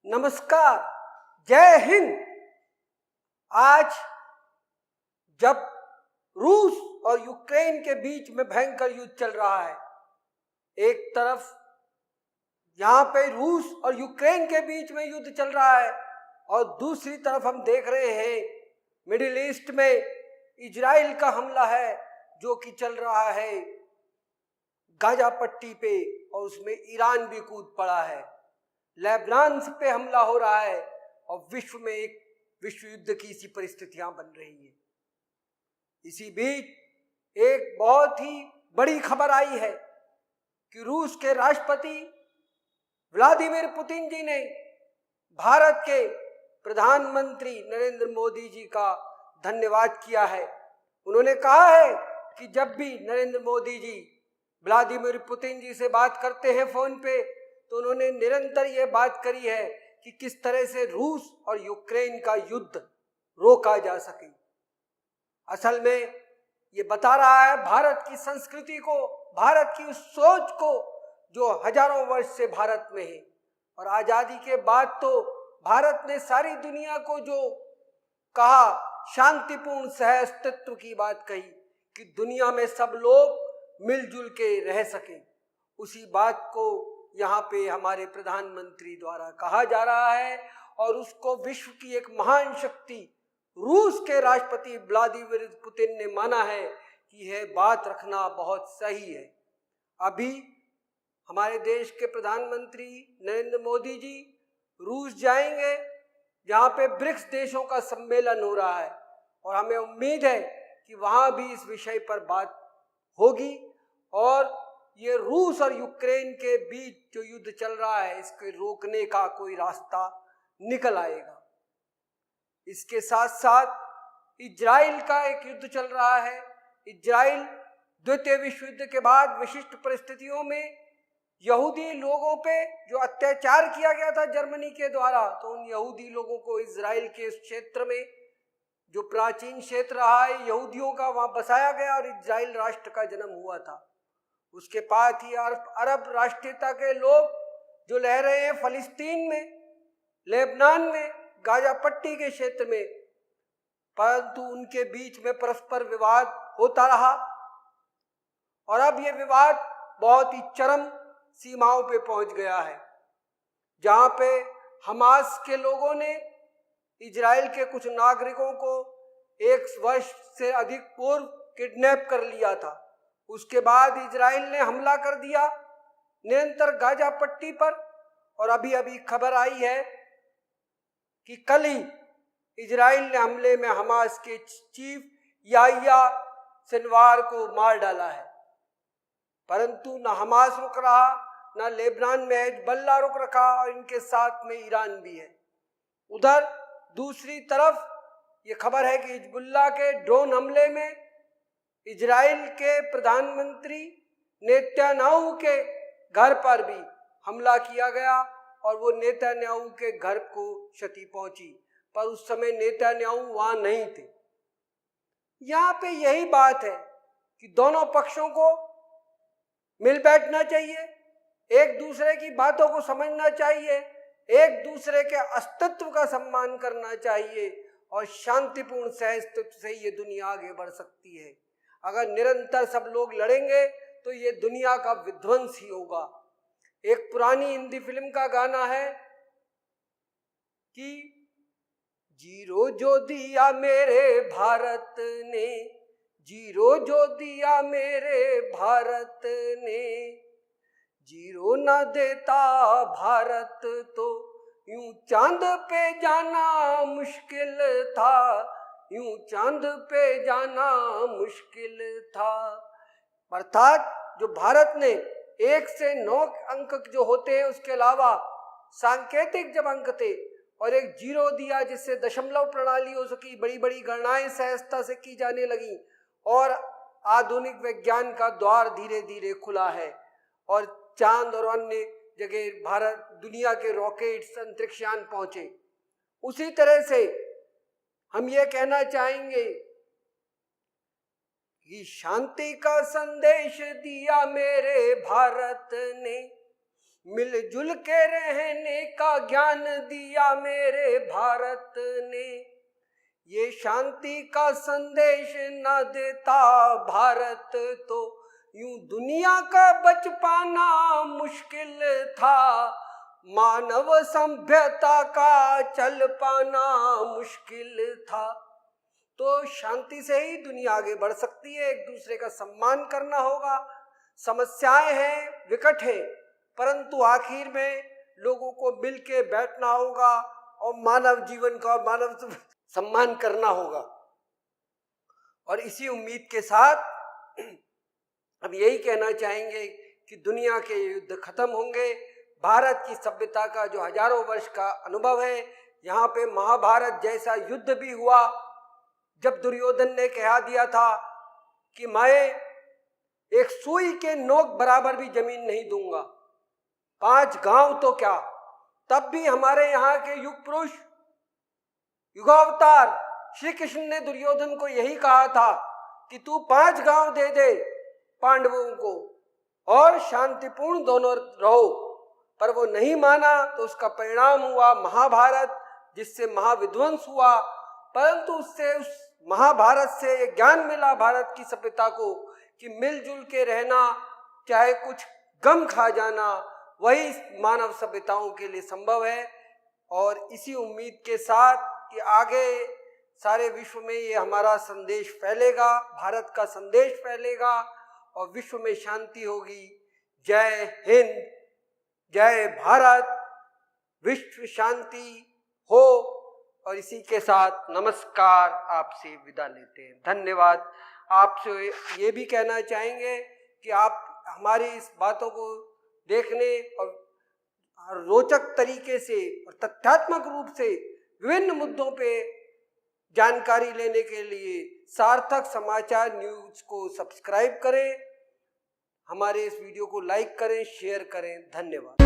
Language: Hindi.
नमस्कार, जय हिंद। आज जब रूस और यूक्रेन के बीच में भयंकर युद्ध चल रहा है, एक तरफ यहाँ पे रूस और यूक्रेन के बीच में युद्ध चल रहा है और दूसरी तरफ हम देख रहे हैं मिडिल ईस्ट में इजराइल का हमला है जो कि चल रहा है गाजा पट्टी पे, और उसमें ईरान भी कूद पड़ा है। लेबनान पे हमला हो रहा है और विश्व में एक विश्व युद्ध की सी परिस्थितियां बन रही है। इसी बीच एक बहुत ही बड़ी खबर आई है कि रूस के राष्ट्रपति व्लादिमीर पुतिन जी ने भारत के प्रधानमंत्री नरेंद्र मोदी जी का धन्यवाद किया है। उन्होंने कहा है कि जब भी नरेंद्र मोदी जी व्लादिमीर पुतिन जी से बात करते हैं फोन पे, तो उन्होंने निरंतर ये बात करी है कि किस तरह से रूस और यूक्रेन का युद्ध रोका जा सके। असल में ये बता रहा है भारत की संस्कृति को, भारत की उस सोच को जो हजारों वर्ष से भारत में है। और आज़ादी के बाद तो भारत ने सारी दुनिया को जो कहा, शांतिपूर्ण सह अस्तित्व की बात कही कि दुनिया में सब लोग मिलजुल के रह सकें, उसी बात को यहाँ पे हमारे प्रधानमंत्री द्वारा कहा जा रहा है। और उसको विश्व की एक महान शक्ति रूस के राष्ट्रपति व्लादिमीर पुतिन ने माना है कि यह बात रखना बहुत सही है। अभी हमारे देश के प्रधानमंत्री नरेंद्र मोदी जी रूस जाएंगे, जहाँ पे ब्रिक्स देशों का सम्मेलन हो रहा है, और हमें उम्मीद है कि वहाँ भी इस विषय पर बात होगी और ये रूस और यूक्रेन के बीच जो युद्ध चल रहा है, इसके रोकने का कोई रास्ता निकल आएगा। इसके साथ साथ इजराइल का एक युद्ध चल रहा है। इजराइल द्वितीय विश्व युद्ध के बाद विशिष्ट परिस्थितियों में यहूदी लोगों पे जो अत्याचार किया गया था जर्मनी के द्वारा, तो उन यहूदी लोगों को इजराइल के इस क्षेत्र में, जो प्राचीन क्षेत्र रहा है यहूदियों का, वहाँ बसाया गया और इजराइल राष्ट्र का जन्म हुआ था। उसके बाद ही अरब राष्ट्रीयता के लोग जो रह रहे हैं फलस्तीन में, लेबनान में, गाजा पट्टी के क्षेत्र में, परंतु उनके बीच में परस्पर विवाद होता रहा और अब ये विवाद बहुत ही चरम सीमाओं पे पहुंच गया है, जहां पे हमास के लोगों ने इजराइल के कुछ नागरिकों को 1 वर्ष से अधिक पूर्व किडनैप कर लिया था। उसके बाद इजराइल ने हमला कर दिया निरंतर गाजा पट्टी पर, और अभी अभी खबर आई है कि कल ही इजराइल ने हमले में हमास के चीफ याह्या सिनवार को मार डाला है। परंतु न हमास रुक रहा, न लेबनान में हिजबुल्लाह रुक रखा, और इनके साथ में ईरान भी है। उधर दूसरी तरफ ये खबर है कि हिजबुल्लाह के ड्रोन हमले में इजराइल के प्रधानमंत्री नेतन्याहू के घर पर भी हमला किया गया और वो नेतन्याहू के घर को क्षति पहुंची, पर उस समय नेतन्याहू वहां नहीं थे। यहाँ पे यही बात है कि दोनों पक्षों को मिल बैठना चाहिए, एक दूसरे की बातों को समझना चाहिए, एक दूसरे के अस्तित्व का सम्मान करना चाहिए, और शांतिपूर्ण सहअस्तित्व से ये दुनिया आगे बढ़ सकती है। अगर निरंतर सब लोग लड़ेंगे तो ये दुनिया का विध्वंस ही होगा। एक पुरानी हिंदी फिल्म का गाना है कि जीरो जो दिया मेरे भारत ने, जीरो जो दिया मेरे भारत ने, जीरो ना देता भारत तो यूं चांद पे जाना मुश्किल था, यूं चांद पे जाना मुश्किल था। अर्थात जो भारत ने 1 से 9 अंक जो होते हैं, उसके अलावा सांकेतिक जब अंक थे और एक जीरो दिया जिससे दशमलव प्रणाली हो सकी, बड़ी बड़ी गणनाएं सहजता से की जाने लगी और आधुनिक विज्ञान का द्वार धीरे धीरे खुला है और चांद और अन्य जगह भारत दुनिया के रॉकेट्स अंतरिक्षयान पहुंचे। उसी तरह से हम ये कहना चाहेंगे कि शांति का संदेश दिया मेरे भारत ने, मिलजुल के रहने का ज्ञान दिया मेरे भारत ने। ये शांति का संदेश न देता भारत तो यूं दुनिया का बच पाना मुश्किल था। मानव सभ्यता का चल पाना मुश्किल था। तो शांति से ही दुनिया आगे बढ़ सकती है। एक दूसरे का सम्मान करना होगा। समस्याएं हैं, विकट है, परंतु आखिर में लोगों को मिल के बैठना होगा और मानव जीवन का, मानव सम्मान करना होगा। और इसी उम्मीद के साथ हम यही कहना चाहेंगे कि दुनिया के युद्ध खत्म होंगे। भारत की सभ्यता का जो हजारों वर्ष का अनुभव है, यहाँ पे महाभारत जैसा युद्ध भी हुआ जब दुर्योधन ने कहा दिया था कि मैं एक सुई के नोक बराबर भी जमीन नहीं दूंगा, 5 गांव तो क्या। तब भी हमारे यहाँ के युग पुरुष, युगावतार श्री कृष्ण ने दुर्योधन को यही कहा था कि तू 5 गांव दे दे पांडवों को और शांतिपूर्ण दोनों रहो। पर वो नहीं माना, तो उसका परिणाम हुआ महाभारत, जिससे महाविध्वंस हुआ। परंतु उससे, उस महाभारत से ये ज्ञान मिला भारत की सभ्यता को कि मिलजुल के रहना, चाहे कुछ गम खा जाना, वही मानव सभ्यताओं के लिए संभव है। और इसी उम्मीद के साथ कि आगे सारे विश्व में ये हमारा संदेश फैलेगा, भारत का संदेश फैलेगा और विश्व में शांति होगी। जय हिंद, जय भारत, विश्व शांति हो। और इसी के साथ नमस्कार, आपसे विदा लेते हैं। धन्यवाद। आपसे ये भी कहना चाहेंगे कि आप हमारी इस बातों को देखने और रोचक तरीके से और तथ्यात्मक रूप से विभिन्न मुद्दों पे जानकारी लेने के लिए सार्थक समाचार न्यूज को सब्सक्राइब करें, हमारे इस वीडियो को लाइक करें, शेयर करें। धन्यवाद।